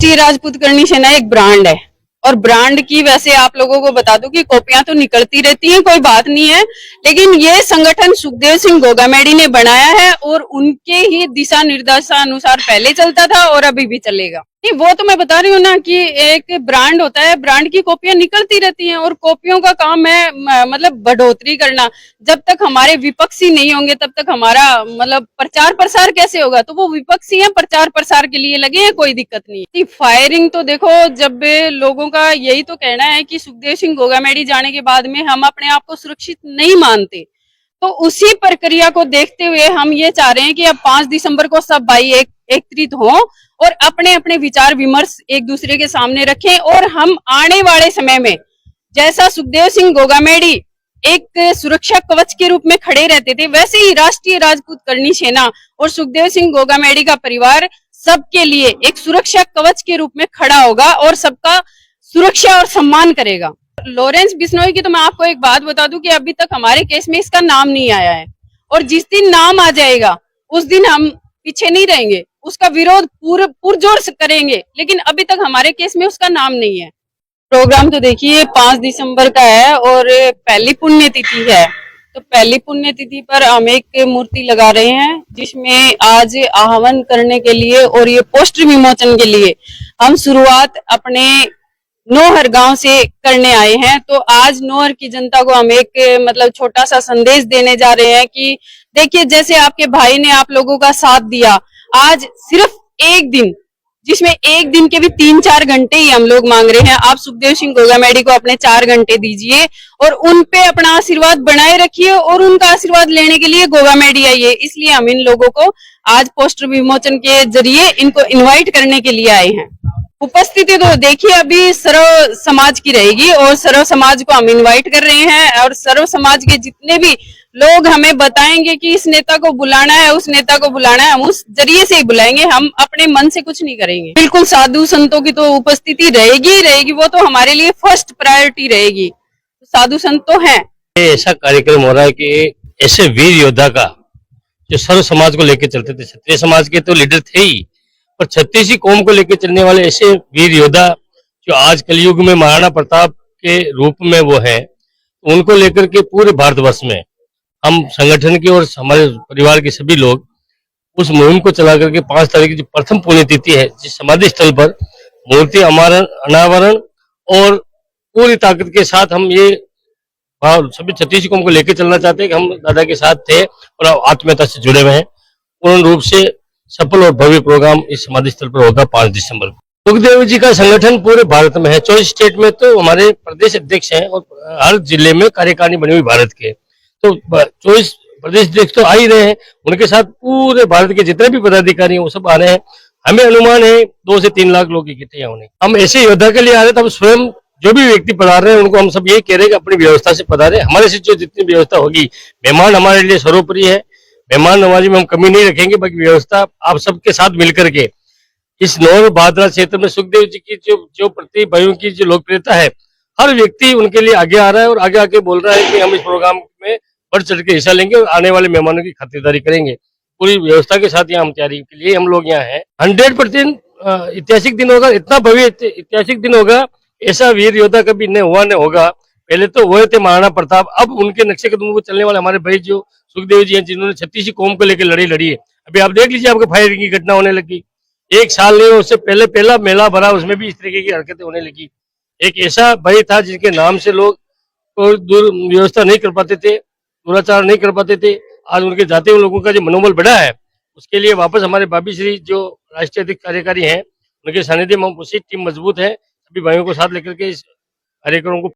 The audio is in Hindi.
राष्ट्रीय राजपूत करनी सेना एक ब्रांड है और ब्रांड की वैसे आप लोगों को बता दूं कि कॉपियां तो निकलती रहती हैं, कोई बात नहीं है, लेकिन ये संगठन सुखदेव सिंह गोगामेडी ने बनाया है और उनके ही दिशा निर्देशानुसार पहले चलता था और अभी भी चलेगा। नहीं, वो तो मैं बता रही हूँ ना कि एक ब्रांड होता है, ब्रांड की कॉपियां निकलती रहती हैं और कॉपियों का काम है मतलब बढ़ोतरी करना। जब तक हमारे विपक्षी नहीं होंगे तब तक हमारा मतलब प्रचार प्रसार कैसे होगा? तो वो विपक्षी हैं, प्रचार प्रसार के लिए लगे हैं, कोई दिक्कत नहीं है। फायरिंग तो देखो, जब लोगों का यही तो कहना है कि सुखदेव सिंह गोगामेडी जाने के बाद में हम अपने आप को सुरक्षित नहीं मानते, तो उसी प्रक्रिया को देखते हुए हम ये चाह रहे हैं कि अब 5 दिसंबर को सब भाई एकत्रित हों और अपने अपने विचार विमर्श एक दूसरे के सामने रखें और हम आने वाले समय में जैसा सुखदेव सिंह गोगामेडी एक सुरक्षा कवच के रूप में खड़े रहते थे, वैसे ही राष्ट्रीय राजपूत करनी सेना और सुखदेव सिंह गोगामेडी का परिवार सबके लिए एक सुरक्षा कवच के रूप में खड़ा होगा और सबका सुरक्षा और सम्मान करेगा। लॉरेंस बिश्नोई की तो मैं आपको एक बात बता दूं कि अभी तक हमारे केस में इसका नाम नहीं आया है और जिस दिन नाम आ जाएगा उस दिन हम पीछे नहीं रहेंगे, उसका विरोध पुरजोर से करेंगे, लेकिन अभी तक हमारे केस में उसका नाम नहीं है। प्रोग्राम तो देखिए 5 दिसंबर का है और पहली पुण्यतिथि है, तो पहली पुण्यतिथि पर हम एक मूर्ति लगा रहे हैं जिसमें आज आह्वान करने के लिए और ये पोस्टर विमोचन के लिए हम शुरुआत अपने नौहर गांव से करने आए हैं। तो आज नौहर की जनता को हम एक मतलब छोटा सा संदेश देने जा रहे हैं कि देखिए, जैसे आपके भाई ने आप लोगों का साथ दिया, आज सिर्फ एक दिन, जिसमें एक दिन के भी 3-4 घंटे ही हम लोग मांग रहे हैं, आप सुखदेव सिंह गोगामेडी को अपने 4 घंटे दीजिए और उन पे अपना आशीर्वाद बनाए रखिए और उनका आशीर्वाद लेने के लिए गोगामेडी आइए। इसलिए हम इन लोगों को आज पोस्टर विमोचन के जरिए इनको इन्वाइट करने के लिए आए हैं। उपस्थिति तो देखिए अभी सर्व समाज की रहेगी और सर्व समाज को हम इनवाइट कर रहे हैं और सर्व समाज के जितने भी लोग हमें बताएंगे कि इस नेता को बुलाना है, उस नेता को बुलाना है, हम उस जरिए से ही बुलाएंगे, हम अपने मन से कुछ नहीं करेंगे। बिल्कुल साधु संतों की तो उपस्थिति रहेगी, वो तो हमारे लिए फर्स्ट प्रायोरिटी रहेगी। साधु संत तो हैं। ऐसा कार्यक्रम हो रहा है कि ऐसे वीर योद्धा का जो सर्व समाज को लेकर चलते थे, क्षत्रिय समाज के तो लीडर थे ही, पर छत्तीसी कौम को लेकर चलने वाले ऐसे वीर योद्धा जो आज कलयुग में महाराणा प्रताप के रूप में वो है, उनको लेकर के पूरे भारतवर्ष में हम संगठन के और हमारे परिवार के सभी लोग उस मुहिम को चला करके 5 तारीख की जो प्रथम पुण्यतिथि है, जिस समाधि स्थल पर मूर्ति अनावरण और पूरी ताकत के साथ हम ये सभी छत्तीसी कौम को लेकर चलना चाहते हैं कि हम दादा के साथ थे और आत्मीयता से जुड़े हुए हैं। पूर्ण रूप से सफल और भव्य प्रोग्राम इस समाधि स्थल पर होगा 5 दिसंबर को। सुखदेव जी का संगठन पूरे भारत में है, 24 स्टेट में तो हमारे प्रदेश अध्यक्ष हैं और हर जिले में कार्यकारिणी बनी हुई भारत के, तो 24 प्रदेश अध्यक्ष तो आ ही रहे हैं, उनके साथ पूरे भारत के जितने भी पदाधिकारी हैं वो सब आ रहे हैं। हमें अनुमान है 2 से 3 लाख लोग इकट्ठे होंगे। हम ऐसे योद्धा के लिए आ रहे हैं, तो हम स्वयं जो भी व्यक्ति पधार रहे हैं उनको हम सब यही कह रहे हैं कि अपनी व्यवस्था से पधारे, हमारे से जो जितनी व्यवस्था होगी, मेहमान हमारे लिए सर्वोपरि है, मेहमान नवाजी में हम कमी नहीं रखेंगे, बाकी व्यवस्था आप सबके साथ मिलकर के इस नौर भादरा क्षेत्र में सुखदेव जी की जो प्रति भाइयों की जो लोकप्रियता है, हर व्यक्ति उनके लिए आगे आ रहा है और आगे आके बोल रहा है कि हम इस प्रोग्राम में बढ़ चढ़ के हिस्सा लेंगे और आने वाले मेहमानों की खातिरदारी करेंगे। पूरी व्यवस्था के साथ यहाँ हम तैयारी के लिए हम लोग यहाँ हैं। 100% ऐतिहासिक दिन होगा, इतना भव्य ऐतिहासिक दिन होगा, ऐसा वीर योद्धा कभी न हुआ न होगा। पहले तो वो थे महाराणा प्रताप, अब उनके नक्शे कदमों पर चलने वाले हमारे भाई जो सुखदेव जी हैं, जिन्होंने छत्तीसी कौम को लेकर लड़ी है। अभी आप देख लीजिए, आपको फायरिंग की घटना होने लगी, 1 साल नहीं उससे पहला मेला भरा, उसमें भी इस तरीके की हरकतें होने लगी। एक ऐसा भाई था जिनके नाम से लोग व्यवस्था नहीं कर पाते थे, दुराचार नहीं कर पाते थे। आज उनके जाते हुए लोगों का जो मनोबल बढ़ा है, उसके लिए वापस हमारे बाबी श्री जो राष्ट्रीय अध्यक्ष कार्यकारी हैं, उनके सानिध्य में उसी टीम मजबूत है। सभी भाइयों को साथ लेकर के इस कार्यक्रम को